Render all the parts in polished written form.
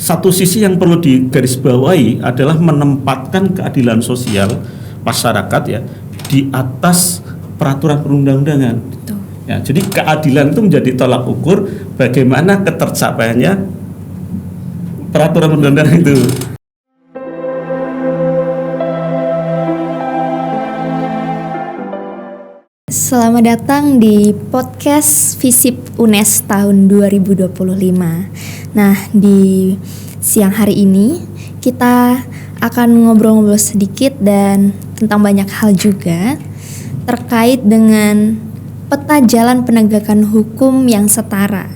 satu sisi yang perlu digarisbawahi adalah menempatkan keadilan sosial masyarakat ya di atas peraturan perundang-undangan. Ya, jadi keadilan itu menjadi tolak ukur bagaimana ketercapaiannya peraturan perundang-undangan itu. Selamat datang di podcast FISIP UNES tahun 2025. Nah, di siang hari ini kita akan ngobrol-ngobrol sedikit dan tentang banyak hal juga terkait dengan peta jalan penegakan hukum yang setara.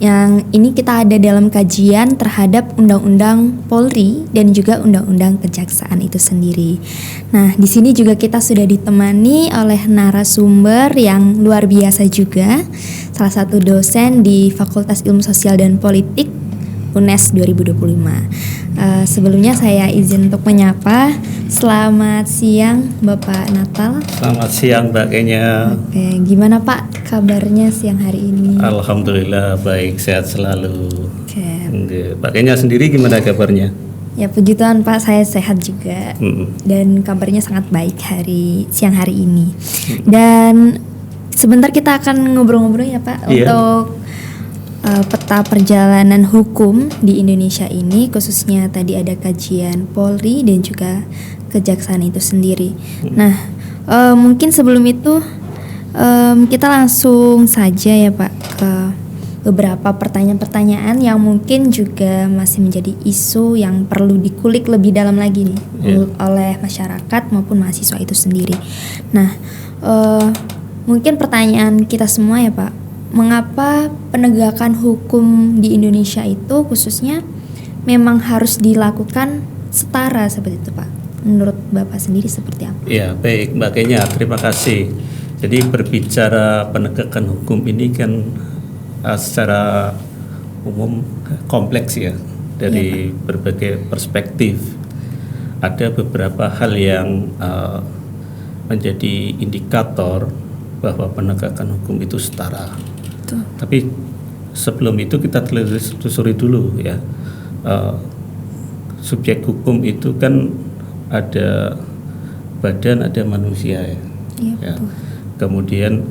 Yang ini kita ada dalam kajian terhadap Undang-Undang Polri dan juga Undang-Undang Kejaksaan itu sendiri. Nah, di sini juga kita sudah ditemani oleh narasumber yang luar biasa juga, salah satu dosen di Fakultas Ilmu Sosial dan Politik UNES 2025. Sebelumnya saya izin untuk menyapa. Selamat siang Bapak Natal. Selamat siang Mbak Kenya. Oke, gimana Pak kabarnya siang hari ini? Alhamdulillah baik, sehat selalu. Oke. Mbak Kenya sendiri gimana kabarnya? Ya puji Tuhan Pak, saya sehat juga. Dan kabarnya sangat baik siang hari ini. Dan sebentar kita akan ngobrol-ngobrol ya Pak untuk peta perjalanan hukum di Indonesia ini, khususnya tadi ada kajian Polri dan juga Kejaksaan itu sendiri. Nah, mungkin sebelum itu kita langsung saja ya Pak ke beberapa pertanyaan-pertanyaan yang mungkin juga masih menjadi isu yang perlu dikulik lebih dalam lagi nih oleh masyarakat maupun mahasiswa itu sendiri. Nah, mungkin pertanyaan kita semua ya Pak, mengapa penegakan hukum di Indonesia itu khususnya memang harus dilakukan setara seperti itu Pak? Menurut Bapak sendiri seperti apa? Ya baik Mbak Kenya, terima kasih. Jadi berbicara penegakan hukum ini kan secara umum kompleks ya, dari berbagai perspektif. Ada beberapa hal yang menjadi indikator bahwa penegakan hukum itu setara. Tapi sebelum itu kita telusuri dulu ya, subjek hukum itu kan ada badan, ada manusia ya. Kemudian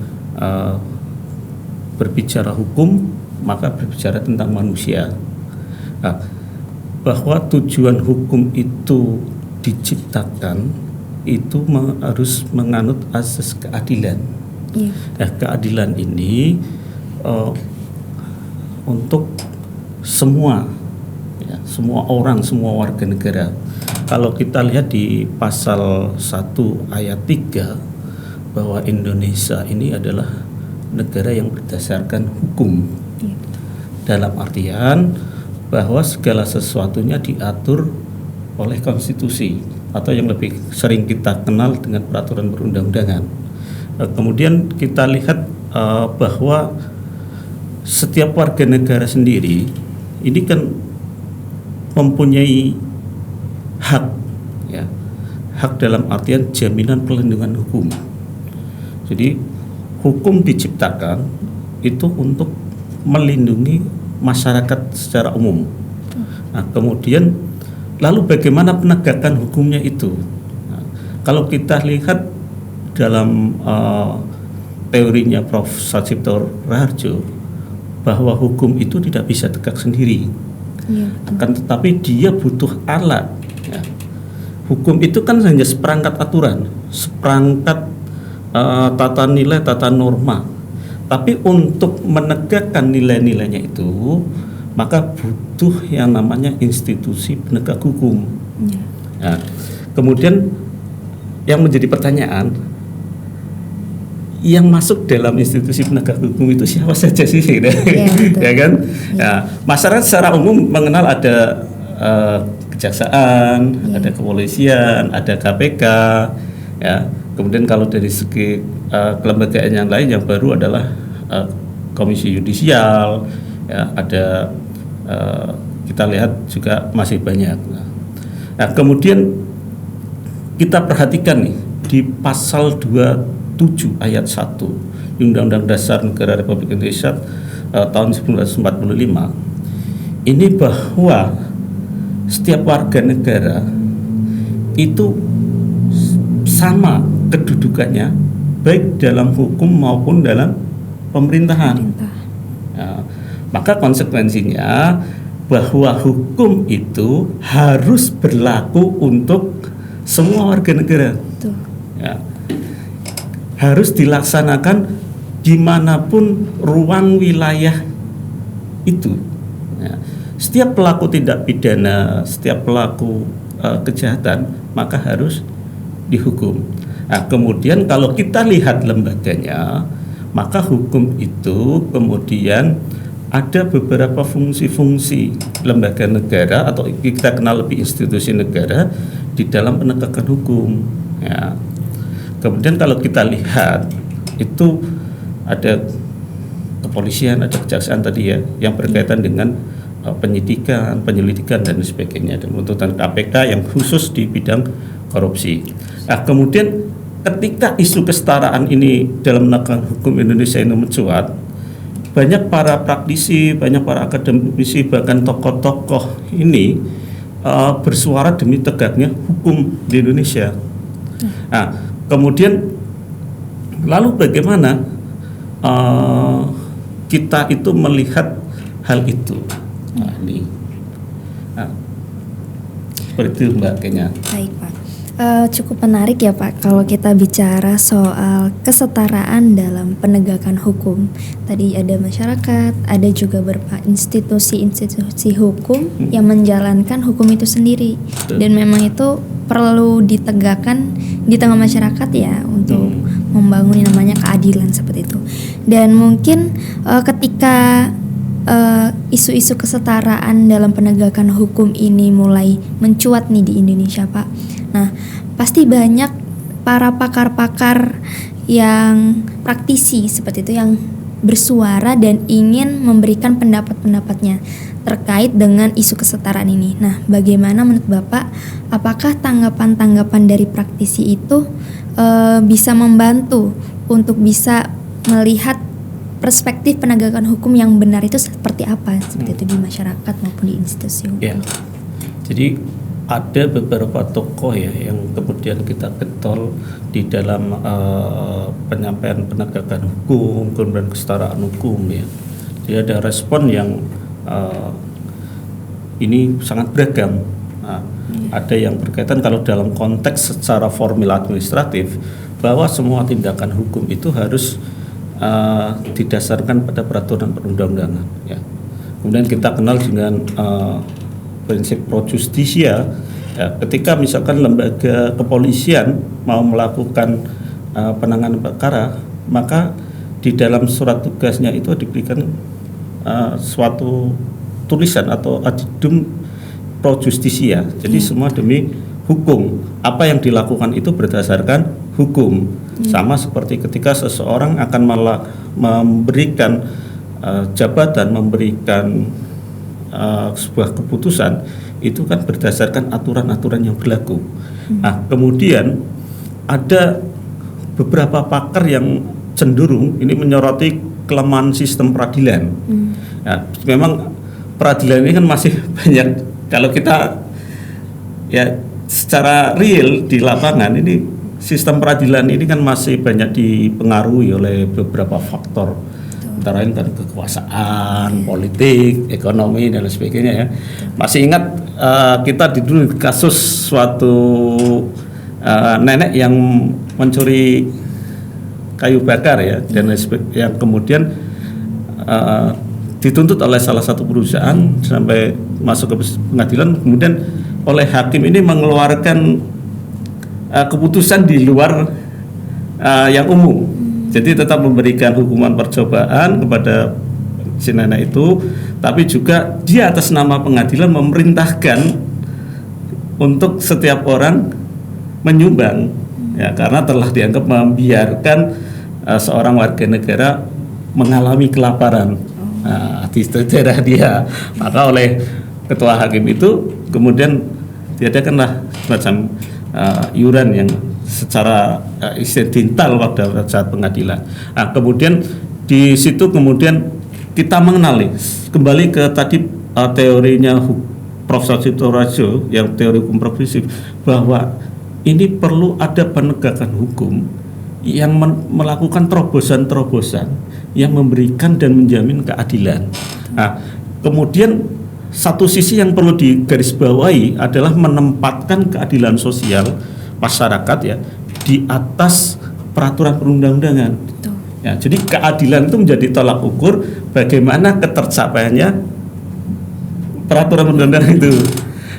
berbicara hukum maka berbicara tentang manusia. Nah, bahwa tujuan hukum itu diciptakan itu harus menganut asas keadilan. Nah, keadilan ini untuk semua ya, semua orang, semua warga negara. Kalau kita lihat di pasal 1 ayat 3 bahwa Indonesia ini adalah negara yang berdasarkan hukum. Dalam artian bahwa segala sesuatunya diatur oleh konstitusi atau yang lebih sering kita kenal dengan peraturan perundang-undangan. Kemudian kita lihat bahwa setiap warga negara sendiri ini kan mempunyai hak ya, hak dalam artian jaminan perlindungan hukum. Jadi hukum diciptakan itu untuk melindungi masyarakat secara umum. Nah, kemudian lalu bagaimana penegakan hukumnya itu? Nah, kalau kita lihat dalam teorinya Prof. Sachipto Raharjo, bahwa hukum itu tidak bisa tegak sendiri, akan tetapi dia butuh alat. Ya. Hukum itu kan hanya seperangkat aturan, seperangkat tata nilai, tata norma. Tapi untuk menegakkan nilai-nilainya itu, maka butuh yang namanya institusi penegak hukum. Ya. Kemudian yang menjadi pertanyaan, yang masuk dalam institusi penegak hukum itu siapa saja sih? Ya kan? Ya, masyarakat secara umum mengenal ada kejaksaan, ada kepolisian, ada KPK, ya. Kemudian kalau dari segi kelembagaan yang lain yang baru adalah Komisi Yudisial, ya, ada kita lihat juga masih banyak. Nah, kemudian kita perhatikan nih di pasal 27 ayat 1 Undang-Undang Dasar Negara Republik Indonesia tahun 1945 ini bahwa setiap warga negara itu sama kedudukannya, baik dalam hukum maupun dalam pemerintahan. Ya, maka konsekuensinya bahwa hukum itu harus berlaku untuk semua warga negara. Ya, harus dilaksanakan dimanapun ruang wilayah itu. Ya, setiap pelaku tindak pidana, setiap pelaku kejahatan, maka harus dihukum. Nah, kemudian kalau kita lihat lembaganya, maka hukum itu kemudian ada beberapa fungsi-fungsi lembaga negara atau kita kenal lebih institusi negara di dalam penegakan hukum. Ya. Kemudian kalau kita lihat itu ada kepolisian, ada kejaksaan tadi ya, yang berkaitan dengan penyidikan, penyelidikan dan sebagainya, dan tuntutan KPK yang khusus di bidang korupsi. Nah, kemudian ketika isu kesetaraan ini dalam penegakan hukum Indonesia ini mencuat, banyak para praktisi, banyak para akademisi, bahkan tokoh-tokoh ini bersuara demi tegaknya hukum di Indonesia. Nah, kemudian lalu bagaimana kita itu melihat hal itu? Seperti itu Mbak Kenya. Baik Pak. Cukup menarik ya Pak kalau kita bicara soal kesetaraan dalam penegakan hukum. Tadi ada masyarakat, ada juga beberapa institusi hukum yang menjalankan hukum itu sendiri. Dan memang itu perlu ditegakkan di tengah masyarakat ya untuk membangun yang namanya keadilan seperti itu. Dan mungkin ketika isu-isu kesetaraan dalam penegakan hukum ini mulai mencuat nih di Indonesia Pak. Nah, pasti banyak para pakar-pakar yang praktisi seperti itu yang bersuara dan ingin memberikan pendapat-pendapatnya terkait dengan isu kesetaraan ini. Nah, bagaimana menurut Bapak, apakah tanggapan-tanggapan dari praktisi itu bisa membantu untuk bisa melihat perspektif penegakan hukum yang benar itu seperti apa, seperti itu di masyarakat maupun di institusi hukum? Ya. Jadi ada beberapa tokoh ya yang kemudian kita getol di dalam penyampaian penegakan hukum, kemudian kesetaraan hukum ya. Jadi ada respon yang ini sangat beragam. Nah, ada yang berkaitan kalau dalam konteks secara formil administratif bahwa semua tindakan hukum itu harus didasarkan pada peraturan perundang-undangan. Ya. Kemudian kita kenal dengan prinsip pro justisia. Ya, ketika misalkan lembaga kepolisian mau melakukan penanganan perkara, maka di dalam surat tugasnya itu diberikan suatu tulisan atau adendum pro justisia. Jadi semua demi hukum. Apa yang dilakukan itu berdasarkan hukum. Sama seperti ketika seseorang akan memberikan jabatan, memberikan sebuah keputusan, itu kan berdasarkan aturan-aturan yang berlaku. Nah, kemudian ada beberapa pakar yang cenderung ini menyoroti kelemahan sistem peradilan. Nah, memang peradilan ini kan masih banyak, kalau kita ya secara real di lapangan ini sistem peradilan ini kan masih banyak dipengaruhi oleh beberapa faktor, antara lain kan kekuasaan, politik, ekonomi dan lain sebagainya ya. Masih ingat kita dulu kasus suatu nenek yang mencuri kayu bakar ya, dan yang kemudian dituntut oleh salah satu perusahaan sampai masuk ke pengadilan, kemudian oleh hakim ini mengeluarkan keputusan di luar yang umum. Jadi tetap memberikan hukuman percobaan kepada si nenek itu, tapi juga dia atas nama pengadilan memerintahkan untuk setiap orang menyumbang ya, karena telah dianggap membiarkan seorang warga negara mengalami kelaparan di daerah dia. Maka oleh ketua hakim itu kemudian diadakanlah semacam iuran yang secara insidental pada saat pengadilan. Nah, kemudian di situ kemudian kita mengenali kembali ke tadi teorinya Profesor Sutorajo yang teori hukum progresif, bahwa ini perlu ada penegakan hukum yang melakukan terobosan-terobosan yang memberikan dan menjamin keadilan. Nah, kemudian satu sisi yang perlu digarisbawahi adalah menempatkan keadilan sosial masyarakat ya di atas peraturan perundang-undangan. Ya, jadi keadilan itu menjadi tolak ukur bagaimana ketercapaiannya peraturan perundang-undangan itu.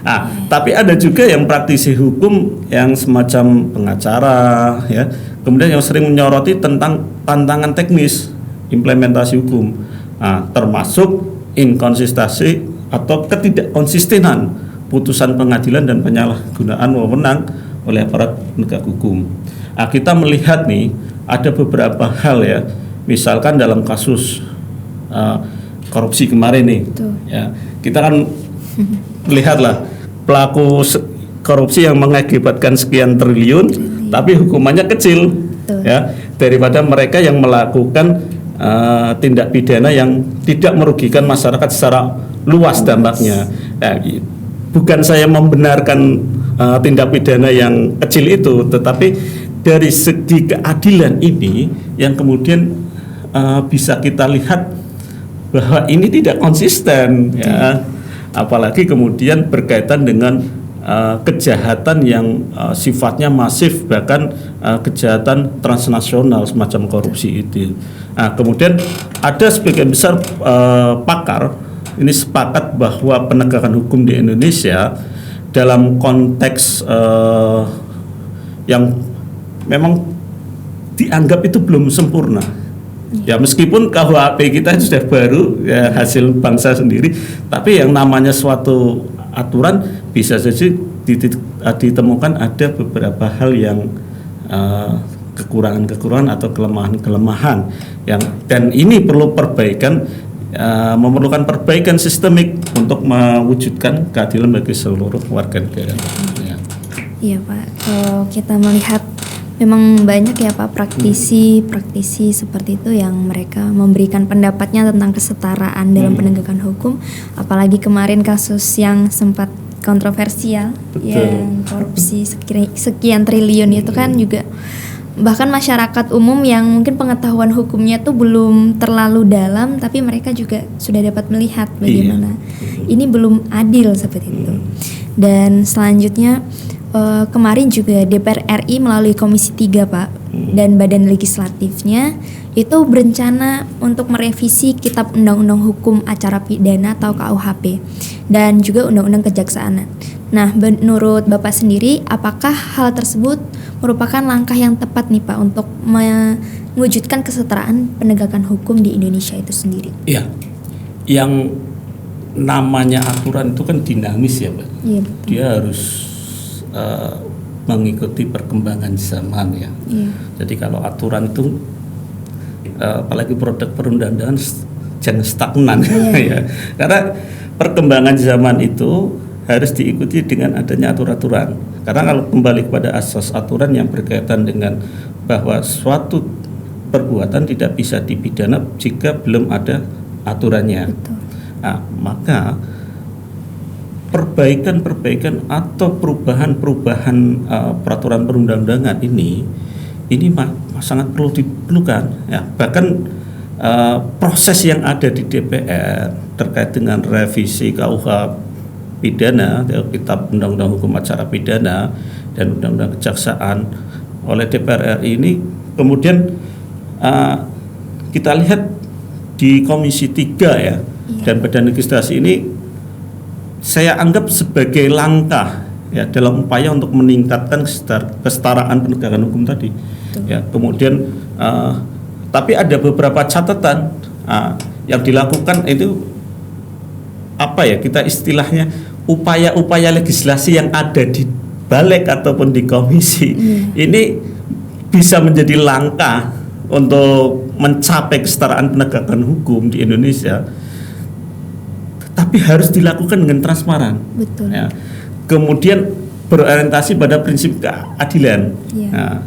Nah, tapi ada juga yang praktisi hukum yang semacam pengacara ya, kemudian yang sering menyoroti tentang tantangan teknis implementasi hukum, termasuk inkonsistensi atau ketidakkonsistenan putusan pengadilan dan penyalahgunaan wewenang oleh aparat penegak hukum. Kita melihat nih ada beberapa hal ya, misalkan dalam kasus korupsi kemarin nih, ya kita kan lihatlah pelaku korupsi yang mengakibatkan sekian triliun, tapi hukumannya kecil, ya daripada mereka yang melakukan tindak pidana yang tidak merugikan masyarakat secara luas dampaknya. Nah, bukan saya membenarkan tindak pidana yang kecil itu, tetapi dari segi keadilan ini yang kemudian bisa kita lihat bahwa ini tidak konsisten, ya. Apalagi kemudian berkaitan dengan kejahatan yang sifatnya masif, bahkan kejahatan transnasional semacam korupsi itu. Nah, kemudian ada sebagian besar pakar ini sepakat bahwa penegakan hukum di Indonesia dalam konteks yang memang dianggap itu belum sempurna. Ya meskipun KUHP kita sudah baru ya, hasil bangsa sendiri, tapi yang namanya suatu aturan bisa saja ditemukan ada beberapa hal yang kekurangan-kekurangan atau kelemahan-kelemahan yang, dan ini perlu perbaikan, memerlukan perbaikan sistemik untuk mewujudkan keadilan bagi seluruh warga negara. Iya Pak, kalau kita melihat memang banyak ya Pak praktisi seperti itu yang mereka memberikan pendapatnya tentang kesetaraan dalam penegakan hukum, apalagi kemarin kasus yang sempat kontroversial. Betul. Yang korupsi sekian triliun itu kan juga bahkan masyarakat umum yang mungkin pengetahuan hukumnya tuh belum terlalu dalam, tapi mereka juga sudah dapat melihat bagaimana ini belum adil seperti itu. Dan selanjutnya kemarin juga DPR RI melalui Komisi 3 Pak dan badan legislatifnya itu berencana untuk merevisi Kitab Undang-Undang Hukum Acara Pidana atau KUHP dan juga Undang-Undang Kejaksaan. Nah, menurut Bapak sendiri, apakah hal tersebut merupakan langkah yang tepat nih Pak untuk mewujudkan kesetaraan penegakan hukum di Indonesia itu sendiri? Iya, yang namanya aturan itu kan dinamis ya Pak. Iya, betul. Dia harus mengikuti perkembangan zaman ya. Jadi kalau aturan itu apalagi produk perundang-undangan jangan stagnan ya. Karena perkembangan zaman itu harus diikuti dengan adanya aturan-aturan. Karena kalau kembali kepada asas aturan yang berkaitan dengan bahwa suatu perbuatan tidak bisa dipidana jika belum ada aturannya. Betul. Nah, maka perbaikan atau perubahan peraturan perundang-undangan ini sangat perlu diperlukan ya. Bahkan proses yang ada di DPR terkait dengan revisi KUH pidana, Kitab Undang-Undang Hukum Acara Pidana dan Undang-Undang Kejaksaan oleh DPR RI ini kemudian kita lihat di Komisi 3 ya, dan Badan Legislasi ini saya anggap sebagai langkah ya dalam upaya untuk meningkatkan kesetaraan penegakan hukum tadi. Ya, kemudian tapi ada beberapa catatan yang dilakukan itu apa ya, kita istilahnya upaya-upaya legislasi yang ada di balik ataupun di komisi ini bisa menjadi langkah untuk mencapai kesetaraan penegakan hukum di Indonesia. Tapi harus dilakukan dengan transparan. Betul. Ya. Kemudian berorientasi pada prinsip keadilan. Nah,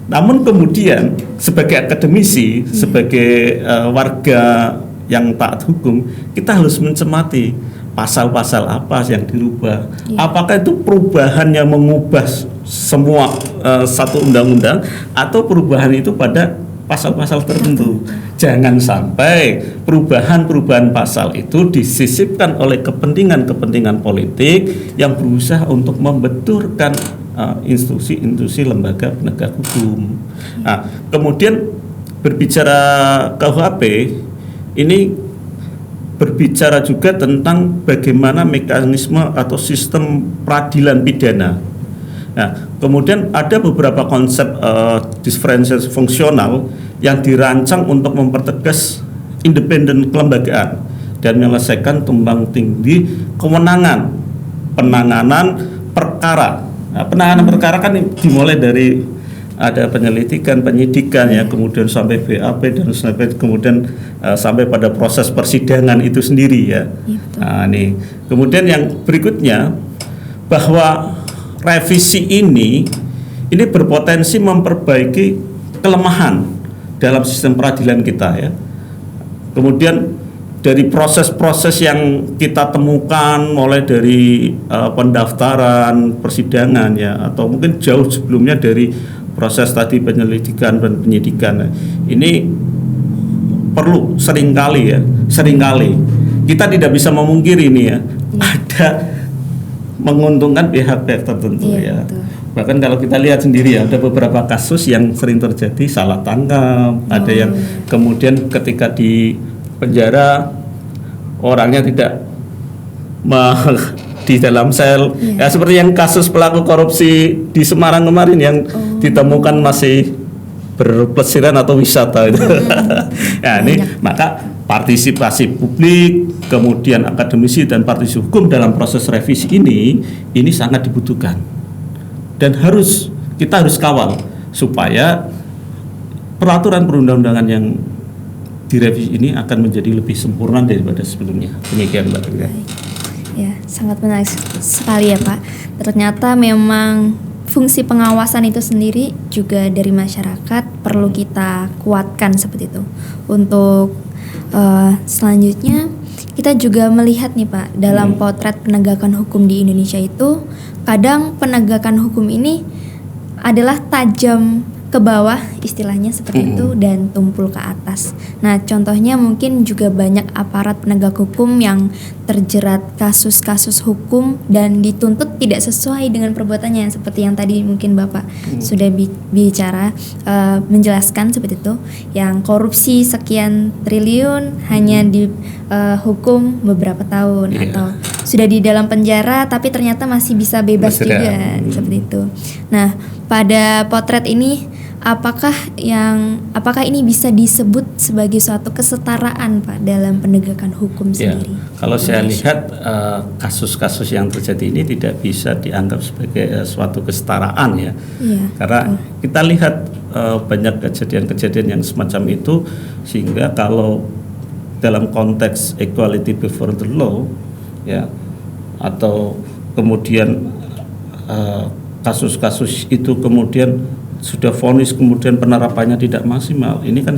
namun kemudian sebagai akademisi, sebagai warga yang taat hukum, kita harus mencermati pasal-pasal apa yang dirubah. Apakah itu perubahan yang mengubah semua satu undang-undang, atau perubahan itu pada pasal-pasal tertentu. Jangan sampai perubahan-perubahan pasal itu disisipkan oleh kepentingan-kepentingan politik yang berusaha untuk membenturkan institusi-institusi lembaga penegak hukum. Nah, kemudian berbicara KUHP ini berbicara juga tentang bagaimana mekanisme atau sistem peradilan pidana. Nah, kemudian ada beberapa konsep diferensiasi fungsional yang dirancang untuk mempertegas independen kelembagaan dan menyelesaikan tumbang tindih kewenangan penanganan perkara. Nah, penanganan perkara kan dimulai dari ada penyelidikan, penyidikan ya, kemudian sampai BAP dan sampai kemudian sampai pada proses persidangan itu sendiri ya. Nah, nih. Kemudian yang berikutnya bahwa revisi ini berpotensi memperbaiki kelemahan dalam sistem peradilan kita ya. Kemudian dari proses-proses yang kita temukan mulai dari pendaftaran persidangan ya, atau mungkin jauh sebelumnya dari proses tadi penyelidikan dan penyidikan. Ini perlu seringkali kita tidak bisa memungkiri ini ya. Ada menguntungkan pihak-pihak tertentu ya. Betul. Bahkan kalau kita lihat sendiri ya, ada beberapa kasus yang sering terjadi salah tangkap, ada yang kemudian ketika di penjara orangnya tidak di dalam sel ya, seperti yang kasus pelaku korupsi di Semarang kemarin yang ditemukan masih berpelesiran atau wisata itu. Ya, ini maka partisipasi publik, kemudian akademisi dan praktisi hukum dalam proses revisi ini sangat dibutuhkan dan kita harus kawal supaya peraturan perundang-undangan yang direvisi ini akan menjadi lebih sempurna daripada sebelumnya. Demikian Mbak. Ya, sangat menarik sekali ya Pak. Ternyata memang fungsi pengawasan itu sendiri juga dari masyarakat perlu kita kuatkan seperti itu. Untuk selanjutnya kita juga melihat nih Pak, dalam potret penegakan hukum di Indonesia itu kadang penegakan hukum ini adalah tajam ke bawah istilahnya seperti itu dan tumpul ke atas. Nah, contohnya mungkin juga banyak aparat penegak hukum yang terjerat kasus-kasus hukum dan dituntut tidak sesuai dengan perbuatannya, seperti yang tadi mungkin Bapak sudah bicara menjelaskan seperti itu, yang korupsi sekian triliun hanya dihukum beberapa tahun atau sudah di dalam penjara tapi ternyata masih bisa bebas juga seperti itu. Nah, pada potret ini apakah ini bisa disebut sebagai suatu kesetaraan Pak dalam penegakan hukum sendiri? Kalau saya lihat kasus-kasus yang terjadi ini tidak bisa dianggap sebagai suatu kesetaraan ya. Karena kita lihat banyak kejadian-kejadian yang semacam itu, sehingga kalau dalam konteks equality before the law ya, atau kemudian kasus-kasus itu kemudian sudah vonis kemudian penerapannya tidak maksimal, ini kan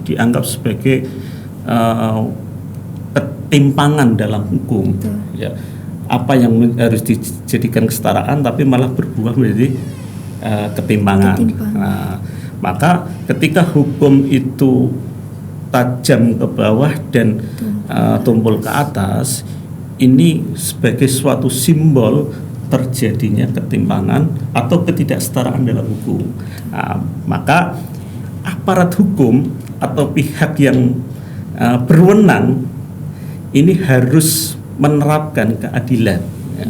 dianggap sebagai ketimpangan dalam hukum. Ya, apa yang harus dijadikan kesetaraan tapi malah berbuah menjadi ketimpangan. Nah, maka ketika hukum itu tajam ke bawah dan tumpul ke atas, ini sebagai suatu simbol terjadinya ketimpangan atau ketidaksetaraan dalam hukum. Nah, maka aparat hukum atau pihak yang berwenang ini harus menerapkan keadilan. Ya.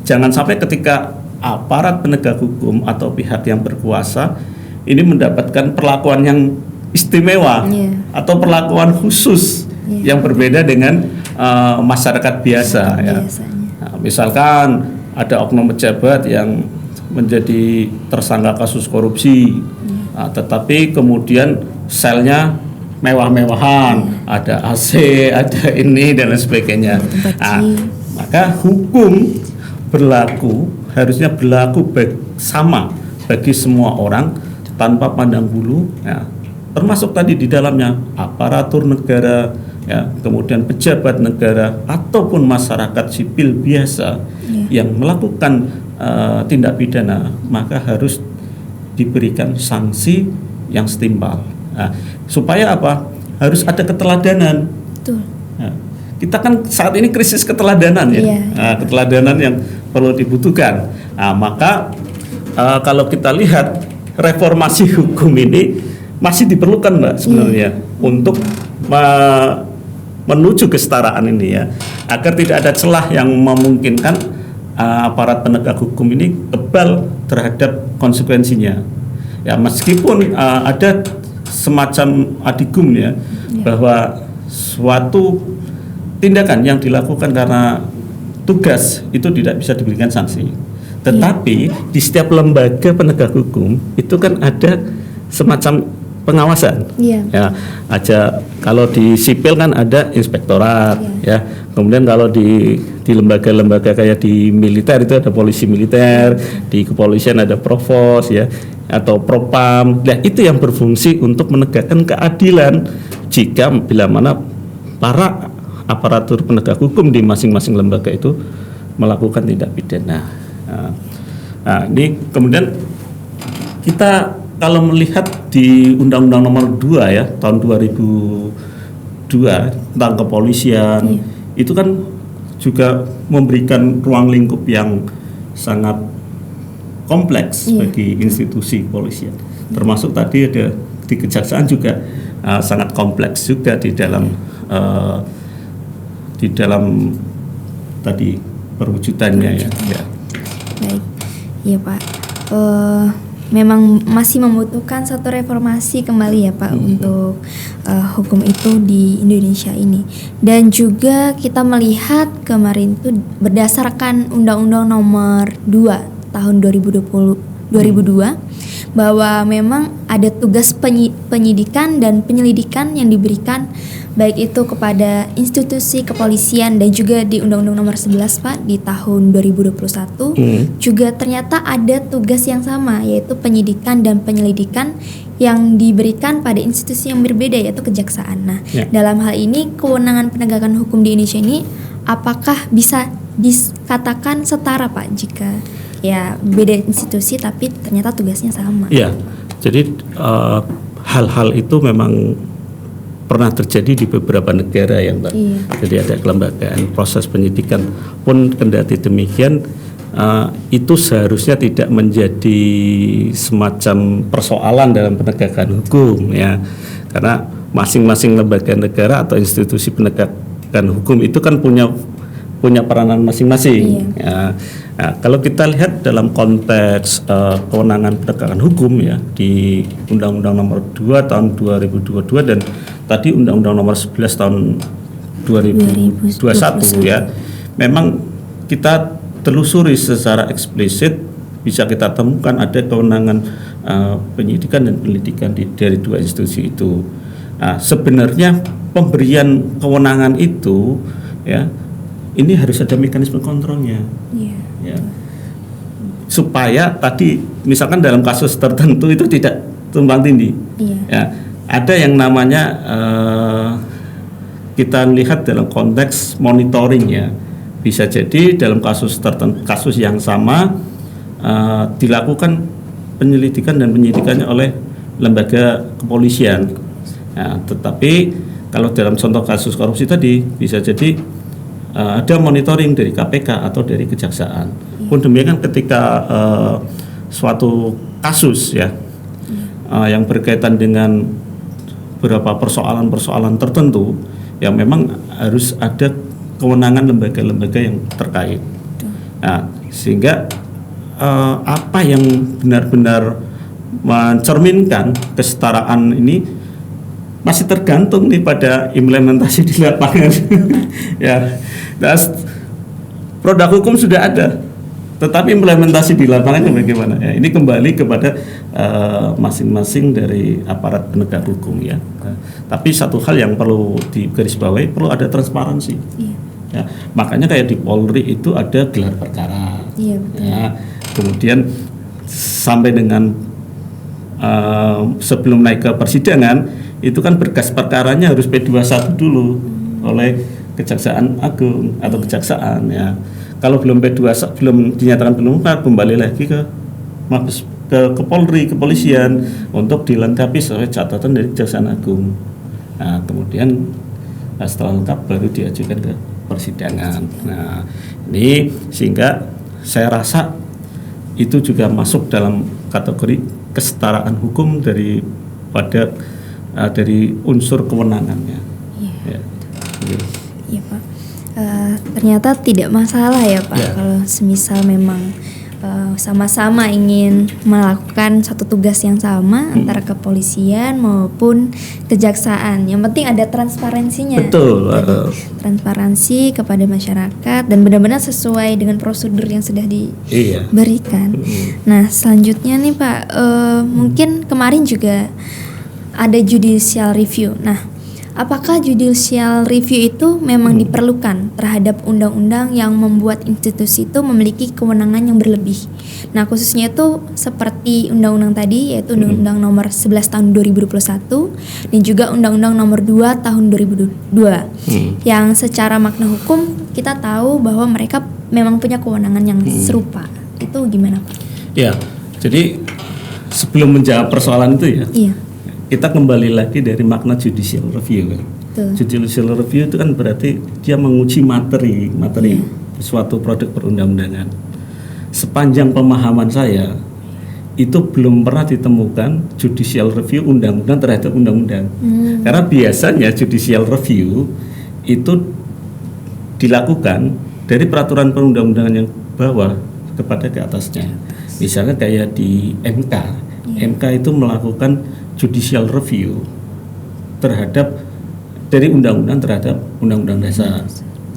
Jangan sampai ketika aparat penegak hukum atau pihak yang berkuasa ini mendapatkan perlakuan yang istimewa atau perlakuan khusus yang berbeda dengan masyarakat biasa. Ya. Nah, misalkan ada oknum pejabat yang menjadi tersangka kasus korupsi, tetapi kemudian selnya mewah-mewahan, ada AC, ada ini dan lain sebagainya. Nah, maka hukum harusnya berlaku sama bagi semua orang tanpa pandang bulu, ya. Termasuk tadi di dalamnya aparatur negara, ya, kemudian pejabat negara ataupun masyarakat sipil biasa yang melakukan tindak pidana, maka harus diberikan sanksi yang setimpal. Nah, supaya apa? Harus ada keteladanan. Betul. Nah, kita kan saat ini krisis keteladanan ya. Nah, keteladanan yang perlu dibutuhkan. Nah, maka kalau kita lihat reformasi hukum ini masih diperlukan, Mbak, sebenarnya untuk menuju kesetaraan ini ya, agar tidak ada celah yang memungkinkan aparat penegak hukum ini kebal terhadap konsekuensinya. Ya, meskipun ada semacam adigum ya, bahwa suatu tindakan yang dilakukan karena tugas itu tidak bisa diberikan sanksi. Tetapi di setiap lembaga penegak hukum itu kan ada semacam pengawasan. Ya, aja kalau di sipil kan ada inspektorat ya. Kemudian kalau di lembaga-lembaga kayak di militer itu ada polisi militer, di kepolisian ada provos ya, atau propam. Nah, itu yang berfungsi untuk menegakkan keadilan jika bila mana para aparatur penegak hukum di masing-masing lembaga itu melakukan tindak pidana. Nah, ini kemudian kita kalau melihat di Undang-Undang Nomor 2 ya tahun 2002 tentang kepolisian, itu kan juga memberikan ruang lingkup yang sangat kompleks bagi institusi kepolisian. Termasuk tadi ada di kejaksaan juga sangat kompleks juga di dalam tadi perwujudannya ya. Baik, iya Pak. Memang masih membutuhkan satu reformasi kembali ya Pak untuk hukum itu di Indonesia ini. Dan juga kita melihat kemarin itu berdasarkan Undang-Undang Nomor 2 tahun 2002 bahwa memang ada tugas penyidikan dan penyelidikan yang diberikan baik itu kepada institusi kepolisian dan juga di Undang-Undang Nomor 11 Pak di tahun 2021 juga ternyata ada tugas yang sama, yaitu penyidikan dan penyelidikan yang diberikan pada institusi yang berbeda, yaitu kejaksaan. Nah, dalam hal ini kewenangan penegakan hukum di Indonesia ini apakah bisa dikatakan setara Pak jika ya beda institusi tapi ternyata tugasnya sama? Iya, jadi hal-hal itu memang pernah terjadi di beberapa negara ya Mbak. Jadi ada kelembagaan proses penyidikan pun kendati demikian itu seharusnya tidak menjadi semacam persoalan dalam penegakan hukum ya, karena masing-masing lembaga negara atau institusi penegakan hukum itu kan punya peranan masing-masing. Ya. Nah, kalau kita lihat dalam konteks kewenangan penegakan hukum ya di Undang-Undang Nomor 2 tahun 2022 dan tadi Undang-Undang Nomor 11 tahun 2021 ya, memang kita telusuri secara eksplisit bisa kita temukan ada kewenangan penyidikan dan penyelidikan dari dua institusi itu. Nah, sebenarnya pemberian kewenangan itu ya ini harus ada mekanisme kontrolnya. Ya. Supaya tadi misalkan dalam kasus tertentu itu tidak tumpang tindih. Ya, ada yang namanya kita lihat dalam konteks monitoring ya. Bisa jadi dalam kasus tertentu, kasus yang sama dilakukan penyelidikan dan penyidikannya oleh lembaga kepolisian. Nah, tetapi kalau dalam contoh kasus korupsi tadi bisa jadi ada monitoring dari KPK atau dari kejaksaan. Pun demikian ketika suatu kasus ya yang berkaitan dengan beberapa persoalan-persoalan tertentu yang memang harus ada kewenangan lembaga-lembaga yang terkait. Nah, sehingga apa yang benar-benar mencerminkan kesetaraan ini masih tergantung nih pada implementasi di lapangan. Ya, nah, produk hukum sudah ada, tetapi implementasi di lapangannya bagaimana? Ya, ini kembali kepada masing-masing dari aparat penegak hukum ya. Tapi satu hal yang perlu digarisbawahi, perlu ada transparansi. Ya, makanya kayak di Polri itu ada gelar perkara. Ya, kemudian sampai dengan sebelum naik ke persidangan itu kan berkas perkaranya harus P21 dulu oleh Kejaksaan Agung atau Kejaksaan ya. Kalau belum P21 belum dinyatakan belum kembali lagi ke Mabes ke Polri, kepolisian untuk dilengkapi sesuai catatan dari Kejaksaan Agung. Nah, kemudian setelah lengkap baru diajukan ke persidangan. Nah, ini sehingga saya rasa itu juga masuk dalam kategori kesetaraan hukum daripada dari unsur kewenangannya. Iya, iya Pak. Ternyata tidak masalah ya Pak kalau semisal memang sama-sama ingin melakukan satu tugas yang sama antara kepolisian maupun kejaksaan. Yang penting ada transparansinya. Betul. Transparansi kepada masyarakat dan benar-benar sesuai dengan prosedur yang sudah diberikan. Nah, selanjutnya nih Pak, mungkin kemarin juga ada judicial review. Nah, apakah judicial review itu memang diperlukan terhadap undang-undang yang membuat institusi itu memiliki kewenangan yang berlebih? Nah, khususnya itu seperti undang-undang tadi, yaitu Undang-Undang Nomor 11 Tahun 2021 dan juga Undang-Undang Nomor 2 Tahun 2002. Yang secara makna hukum kita tahu bahwa mereka memang punya kewenangan yang serupa. Itu gimana Pak? Ya, jadi sebelum menjawab persoalan itu kita kembali lagi dari makna judicial review kan. Judicial review itu kan berarti dia menguji materi suatu produk perundang-undangan. Sepanjang pemahaman saya itu belum pernah ditemukan judicial review undang-undang terhadap undang-undang. Karena biasanya judicial review itu dilakukan dari peraturan perundang-undangan yang bawah kepada ke atasnya. Misalnya kayak di MK. MK itu melakukan judicial review terhadap dari undang-undang terhadap undang-undang dasar.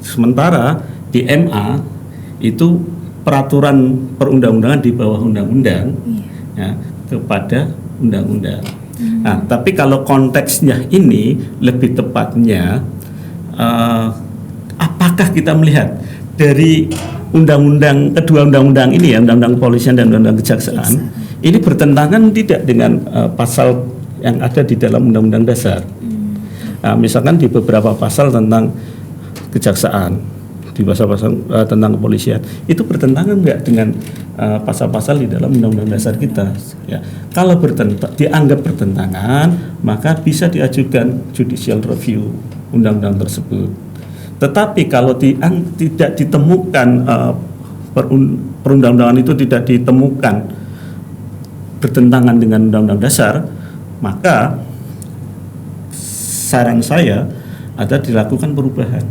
Sementara di MA itu peraturan perundang-undangan di bawah undang-undang ya, kepada undang-undang. Nah, tapi kalau konteksnya ini lebih tepatnya apakah kita melihat dari undang-undang kedua undang-undang ini ya, undang-undang kepolisian dan undang-undang kejaksaan ini bertentangan tidak dengan pasal yang ada di dalam undang-undang dasar. Nah, misalkan di beberapa pasal tentang kejaksaan, di pasal-pasal tentang kepolisian, itu bertentangan nggak dengan pasal-pasal di dalam undang-undang dasar kita? Ya, kalau dianggap bertentangan, maka bisa diajukan judicial review undang-undang tersebut. Tetapi kalau tidak ditemukan perundang-undangan itu tidak ditemukan bertentangan dengan undang-undang dasar, maka saran saya ada dilakukan perubahan.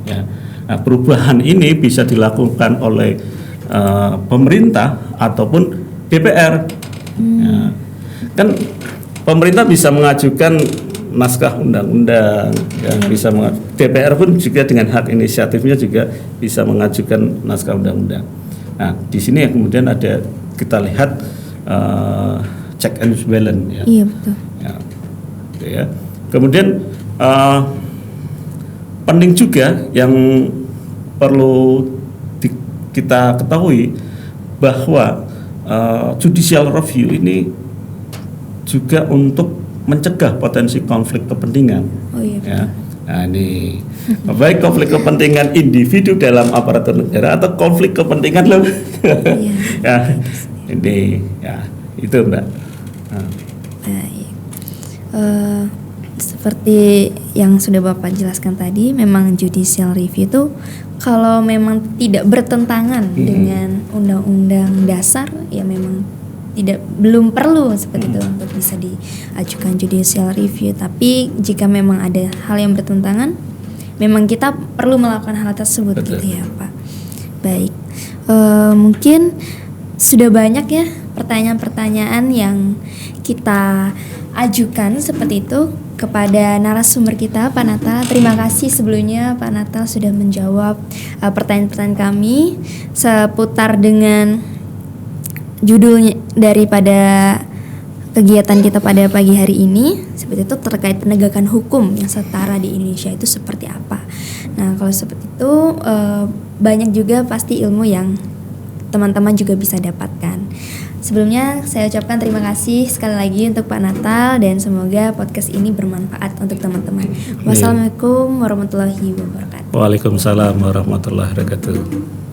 Ya. Nah, perubahan ini bisa dilakukan oleh pemerintah ataupun DPR. Ya. Kan pemerintah bisa mengajukan naskah undang-undang, ya, bisa DPR pun juga dengan hak inisiatifnya juga bisa mengajukan naskah undang-undang. Nah, di sini kemudian ada kita lihat check and balance ya. Iya betul. Ya, gitu ya. Kemudian penting juga yang perlu kita ketahui bahwa judicial review ini juga untuk mencegah potensi konflik kepentingan. Oh iya. Ya. Nah, ini baik konflik kepentingan individu dalam aparatur negara atau konflik kepentingan ya, ini ya itu Mbak. Baik. Seperti yang sudah Bapak jelaskan tadi, memang judicial review itu kalau memang tidak bertentangan dengan undang-undang dasar, ya memang belum perlu seperti itu untuk bisa diajukan judicial review. Tapi jika memang ada hal yang bertentangan, memang kita perlu melakukan hal tersebut. Betul. Gitu ya Pak. Baik, mungkin sudah banyak ya pertanyaan-pertanyaan yang kita ajukan seperti itu kepada narasumber kita, Pak Natal. Terima kasih sebelumnya Pak Natal sudah menjawab pertanyaan-pertanyaan kami seputar dengan judulnya daripada kegiatan kita pada pagi hari ini, seperti itu terkait penegakan hukum yang setara di Indonesia itu seperti apa. Nah, kalau seperti itu banyak juga pasti ilmu yang teman-teman juga bisa dapatkan. Sebelumnya saya ucapkan terima kasih sekali lagi untuk Pak Natal dan semoga podcast ini bermanfaat untuk teman-teman. Wassalamualaikum warahmatullahi wabarakatuh. Waalaikumsalam warahmatullahi wabarakatuh.